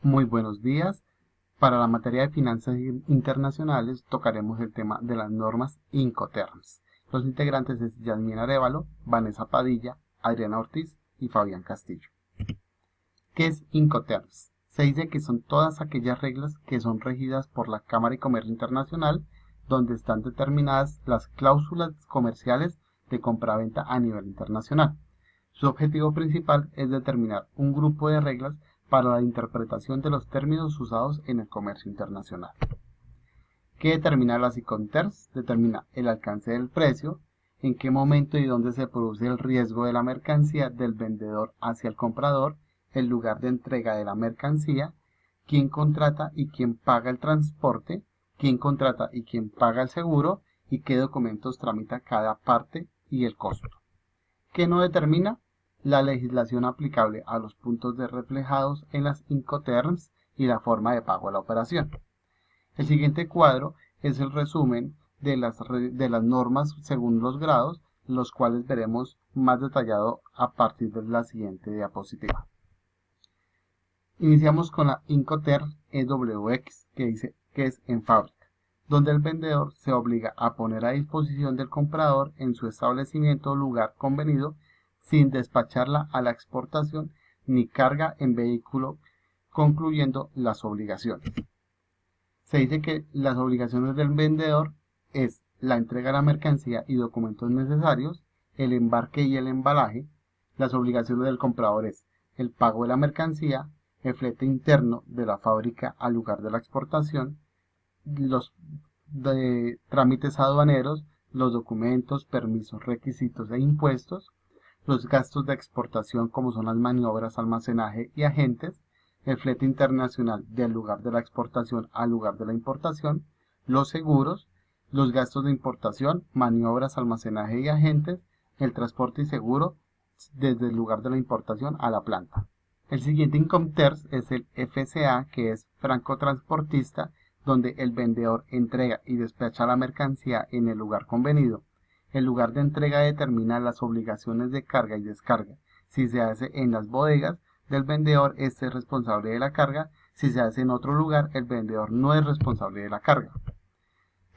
Muy buenos días. Para la materia de finanzas internacionales tocaremos el tema de las normas Incoterms. Los integrantes es Yasmín Arévalo, Vanessa Padilla, Adriana Ortiz y Fabián Castillo. ¿Qué es Incoterms? Se dice que son todas aquellas reglas que son regidas por la Cámara de Comercio Internacional, donde están determinadas las cláusulas comerciales de compraventa a nivel internacional. Su objetivo principal es determinar un grupo de reglas para la interpretación de los términos usados en el comercio internacional. ¿Qué determina las Incoterms? Determina el alcance del precio, en qué momento y dónde se produce el riesgo de la mercancía del vendedor hacia el comprador, el lugar de entrega de la mercancía, quién contrata y quién paga el transporte, quién contrata y quién paga el seguro y qué documentos tramita cada parte y el costo. ¿Qué no determina? La legislación aplicable a los puntos de reflejados en las Incoterms y la forma de pago de la operación. El siguiente cuadro es el resumen de las normas según los grados, los cuales veremos más detallado a partir de la siguiente diapositiva. Iniciamos con la Incoterm EWX, que dice que es en fábrica, donde el vendedor se obliga a poner a disposición del comprador en su establecimiento o lugar convenido sin despacharla a la exportación ni carga en vehículo, concluyendo las obligaciones. Se dice que las obligaciones del vendedor es la entrega de la mercancía y documentos necesarios, el embarque y el embalaje. Las obligaciones del comprador es el pago de la mercancía, el flete interno de la fábrica al lugar de la exportación, los trámites aduaneros, los documentos, permisos, requisitos e impuestos, los gastos de exportación como son las maniobras, almacenaje y agentes, el flete internacional del lugar de la exportación al lugar de la importación, los seguros, los gastos de importación, maniobras, almacenaje y agentes, el transporte y seguro desde el lugar de la importación a la planta. El siguiente Incoterms es el FCA, que es franco-transportista, donde el vendedor entrega y despacha la mercancía en el lugar convenido. El lugar de entrega determina las obligaciones de carga y descarga. Si se hace en las bodegas del vendedor, este es responsable de la carga. Si se hace en otro lugar, el vendedor no es responsable de la carga.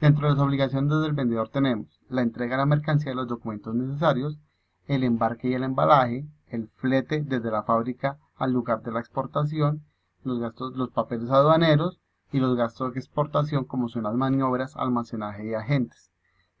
Dentro de las obligaciones del vendedor tenemos la entrega de la mercancía y los documentos necesarios, el embarque y el embalaje, el flete desde la fábrica al lugar de la exportación, los papeles aduaneros y los gastos de exportación como son las maniobras, almacenaje y agentes.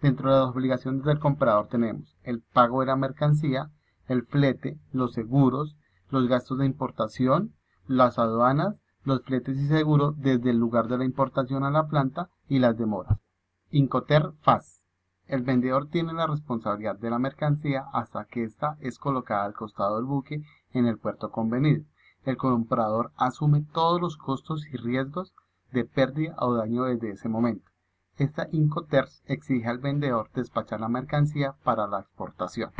Dentro de las obligaciones del comprador tenemos el pago de la mercancía, el flete, los seguros, los gastos de importación, las aduanas, los fletes y seguros desde el lugar de la importación a la planta y las demoras. Incoterm FAS. El vendedor tiene la responsabilidad de la mercancía hasta que ésta es colocada al costado del buque en el puerto convenido. El comprador asume todos los costos y riesgos de pérdida o daño desde ese momento. Esta Incoterms exige al vendedor despachar la mercancía para la exportación.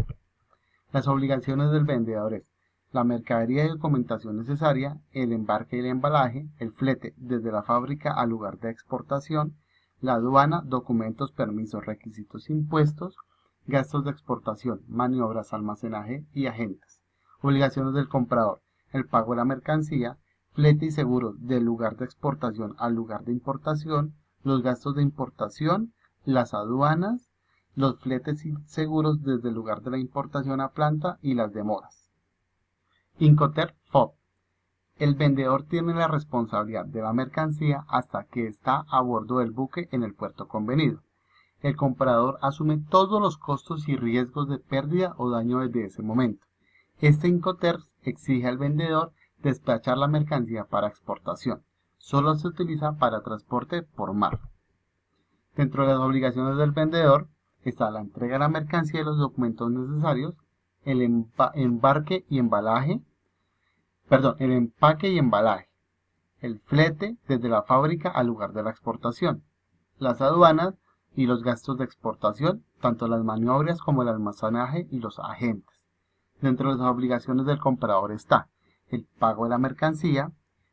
Las obligaciones del vendedor es la mercadería y documentación necesaria, el embarque y el embalaje, el flete desde la fábrica al lugar de exportación, la aduana, documentos, permisos, requisitos, impuestos, gastos de exportación, maniobras, almacenaje y agentes. Obligaciones del comprador, el pago de la mercancía, flete y seguro del lugar de exportación al lugar de importación, los gastos de importación, las aduanas, los fletes y seguros desde el lugar de la importación a planta y las demoras. Incoterm FOB. El vendedor tiene la responsabilidad de la mercancía hasta que está a bordo del buque en el puerto convenido. El comprador asume todos los costos y riesgos de pérdida o daño desde ese momento. Este Incoterms exige al vendedor despachar la mercancía para exportación. Solo se utiliza para transporte por mar. Dentro de las obligaciones del vendedor está la entrega de la mercancía y los documentos necesarios, el empaque y embalaje, el flete desde la fábrica al lugar de la exportación, las aduanas y los gastos de exportación, tanto las maniobras como el almacenaje y los agentes. Dentro de las obligaciones del comprador está el pago de la mercancía,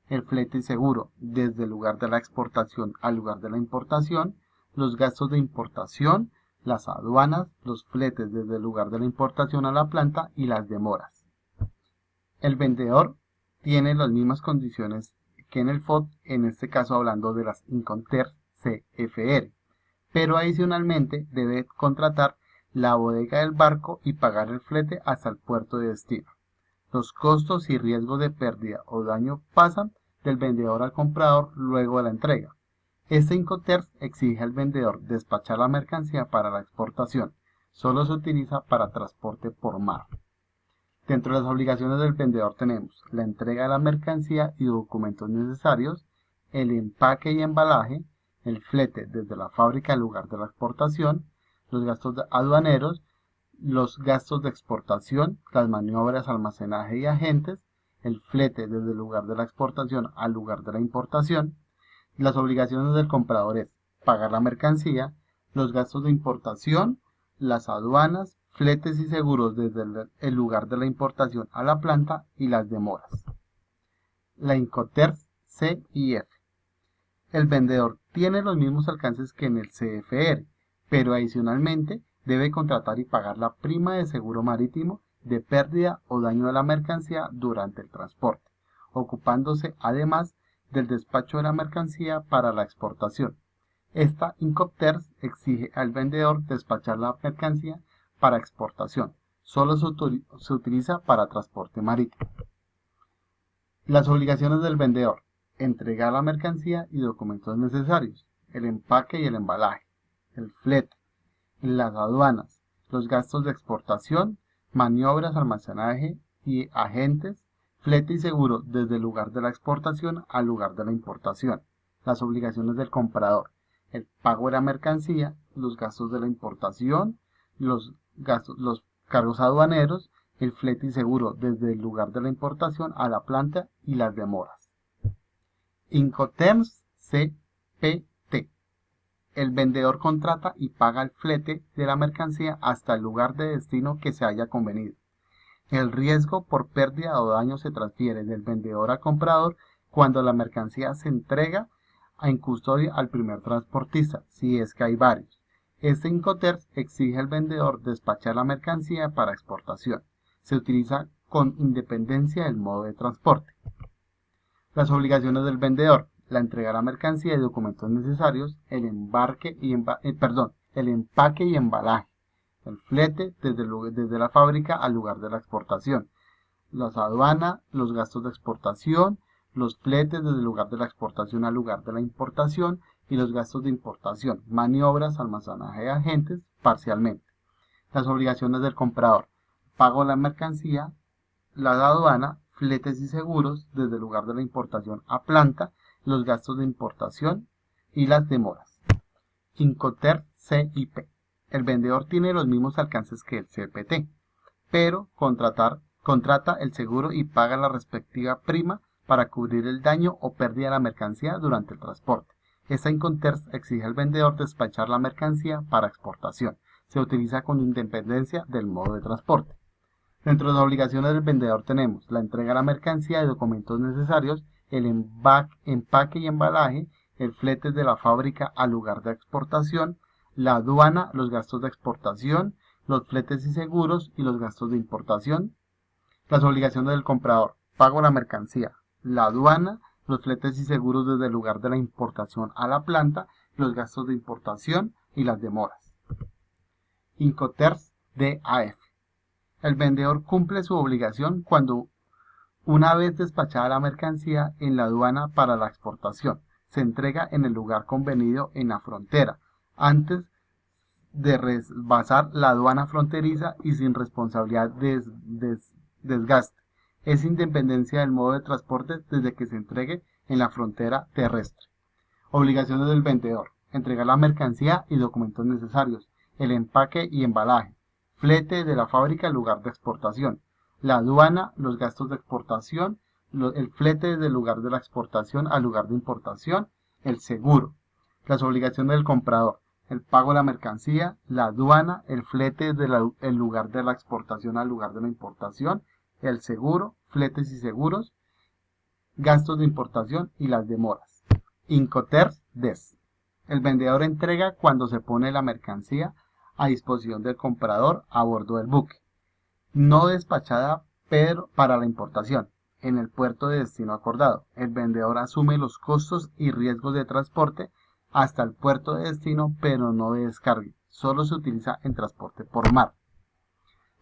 el flete y seguro desde el lugar de la exportación al lugar de la importación, los gastos de importación, las aduanas, los fletes desde el lugar de la importación a la planta y las demoras. El vendedor tiene las mismas condiciones que en el FOB, en este caso hablando de las Incoterms CFR, pero adicionalmente debe contratar la bodega del barco y pagar el flete hasta el puerto de destino. Los costos y riesgos de pérdida o daño pasan del vendedor al comprador luego de la entrega. Este Incoterms exige al vendedor despachar la mercancía para la exportación. Solo se utiliza para transporte por mar. Dentro de las obligaciones del vendedor tenemos la entrega de la mercancía y documentos necesarios, el empaque y embalaje, el flete desde la fábrica al lugar de la exportación, los gastos aduaneros, los gastos de exportación, las maniobras, almacenaje y agentes, el flete desde el lugar de la exportación al lugar de la importación. Las obligaciones del comprador es pagar la mercancía, los gastos de importación, las aduanas, fletes y seguros desde el lugar de la importación a la planta y las demoras. La Incoterms C y F. El vendedor tiene los mismos alcances que en el CFR, pero adicionalmente debe contratar y pagar la prima de seguro marítimo de pérdida o daño de la mercancía durante el transporte, ocupándose además del despacho de la mercancía para la exportación. Esta Incoterms exige al vendedor despachar la mercancía para exportación. Solo se utiliza para transporte marítimo. Las obligaciones del vendedor: entregar la mercancía y documentos necesarios, el empaque y el embalaje, el flete, las aduanas, los gastos de exportación, maniobras, almacenaje y agentes, flete y seguro desde el lugar de la exportación al lugar de la importación. Las obligaciones del comprador: el pago de la mercancía, los gastos de la importación, los cargos aduaneros, el flete y seguro desde el lugar de la importación a la planta y las demoras. Incoterms CPT. El vendedor contrata y paga el flete de la mercancía hasta el lugar de destino que se haya convenido. El riesgo por pérdida o daño se transfiere del vendedor al comprador cuando la mercancía se entrega en custodia al primer transportista, si es que hay varios. Este Incoterms exige al vendedor despachar la mercancía para exportación. Se utiliza con independencia del modo de transporte. Las obligaciones del vendedor: la entrega de la mercancía y documentos necesarios, el empaque y embalaje, el flete desde la fábrica al lugar de la exportación, las aduanas, los gastos de exportación, los fletes desde el lugar de la exportación al lugar de la importación y los gastos de importación, maniobras, almacenaje de agentes, parcialmente. Las obligaciones del comprador: pago de la mercancía, la aduana, fletes y seguros desde el lugar de la importación a planta, los gastos de importación y las demoras. Incoterms CIP. El vendedor tiene los mismos alcances que el CPT, pero contrata el seguro y paga la respectiva prima para cubrir el daño o pérdida de la mercancía durante el transporte. Esta Incoterms exige al vendedor despachar la mercancía para exportación. Se utiliza con independencia del modo de transporte. Dentro de las obligaciones del vendedor tenemos la entrega de la mercancía y documentos necesarios, el empaque y embalaje, el flete de la fábrica al lugar de exportación, la aduana, los gastos de exportación, los fletes y seguros y los gastos de importación. Las obligaciones del comprador: pago de la mercancía, la aduana, los fletes y seguros desde el lugar de la importación a la planta, los gastos de importación y las demoras. Incoterms DAF. El vendedor cumple su obligación cuando, una vez despachada la mercancía en la aduana para la exportación, se entrega en el lugar convenido en la frontera, antes de rebasar la aduana fronteriza y sin responsabilidad de desgaste. Es independencia del modo de transporte desde que se entregue en la frontera terrestre. Obligaciones del vendedor: entregar la mercancía y documentos necesarios, el empaque y embalaje, flete de la fábrica al lugar de exportación, la aduana, los gastos de exportación, el flete desde el lugar de la exportación al lugar de importación, el seguro. Las obligaciones del comprador: el pago de la mercancía, la aduana, el flete desde el lugar de la exportación al lugar de la importación, el seguro, fletes y seguros, gastos de importación y las demoras. Incoterms DES. El vendedor entrega cuando se pone la mercancía a disposición del comprador a bordo del buque, no despachada pero para la importación. en el puerto de destino acordado. El vendedor asume los costos y riesgos de transporte hasta el puerto de destino, pero no de descargue. Solo se utiliza en transporte por mar.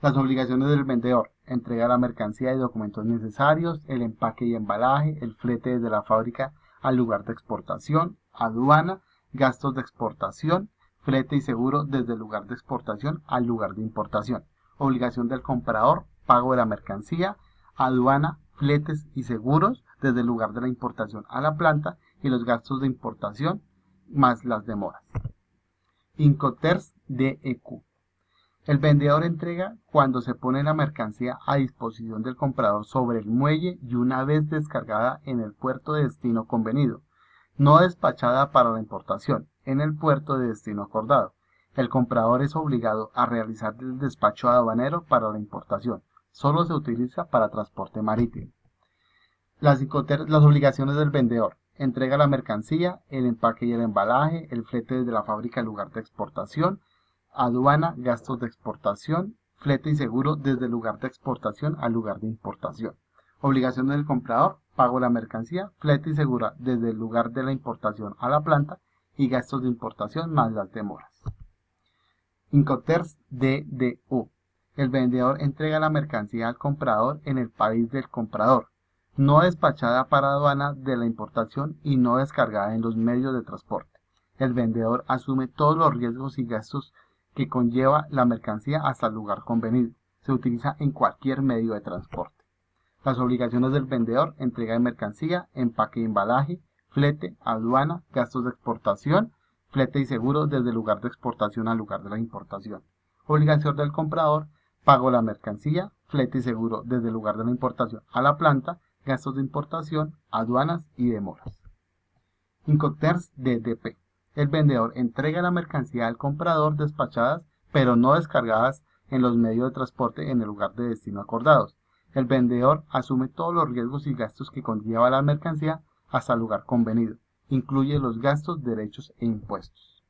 Las obligaciones del vendedor: entrega la mercancía y documentos necesarios, el empaque y embalaje, el flete desde la fábrica al lugar de exportación, aduana, gastos de exportación, flete y seguro desde el lugar de exportación al lugar de importación. Obligación del comprador: pago de la mercancía, aduana, fletes y seguros desde el lugar de la importación a la planta y los gastos de importación más las demoras. Incoterms DEQ. El vendedor entrega cuando se pone la mercancía a disposición del comprador sobre el muelle y una vez descargada en el puerto de destino convenido, no despachada para la importación, en el puerto de destino acordado. El comprador es obligado a realizar el despacho aduanero para la importación. Solo se utiliza para transporte marítimo. Las obligaciones del vendedor: entrega la mercancía, el empaque y el embalaje, el flete desde la fábrica al lugar de exportación, aduana, gastos de exportación, flete y seguro desde el lugar de exportación al lugar de importación. Obligaciones del comprador: pago de la mercancía, flete y seguro desde el lugar de la importación a la planta y gastos de importación más las demoras. Incoterms DDU. El vendedor entrega la mercancía al comprador en el país del comprador, no despachada para aduana de la importación y no descargada en los medios de transporte. El vendedor asume todos los riesgos y gastos que conlleva la mercancía hasta el lugar convenido. Se utiliza en cualquier medio de transporte. Las obligaciones del vendedor: entrega de mercancía, empaque y embalaje, flete, aduana, gastos de exportación, flete y seguro desde el lugar de exportación al lugar de la importación. Obligación del comprador: pago de la mercancía, flete y seguro desde el lugar de la importación a la planta, gastos de importación, aduanas y demoras. Incoterms DDP. El vendedor entrega la mercancía al comprador despachadas, pero no descargadas en los medios de transporte en el lugar de destino acordados. El vendedor asume todos los riesgos y gastos que conlleva la mercancía hasta el lugar convenido. Incluye los gastos, derechos e impuestos.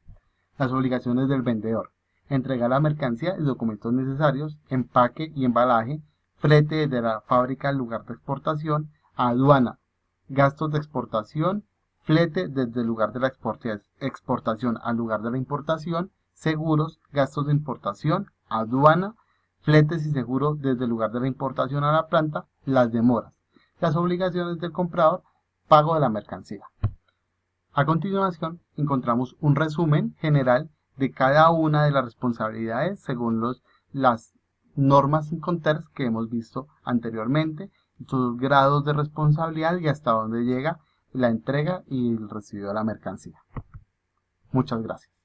Las obligaciones del vendedor: entregar la mercancía y documentos necesarios, empaque y embalaje, flete desde la fábrica al lugar de exportación, aduana, gastos de exportación, flete desde el lugar de la exportación al lugar de la importación, seguros, gastos de importación, aduana, fletes y seguros desde el lugar de la importación a la planta, las demoras. Las obligaciones del comprador: pago de la mercancía. A continuación, encontramos un resumen general de cada una de las responsabilidades según las normas Incoterms que hemos visto anteriormente, sus grados de responsabilidad y hasta dónde llega la entrega y el recibido de la mercancía. Muchas gracias.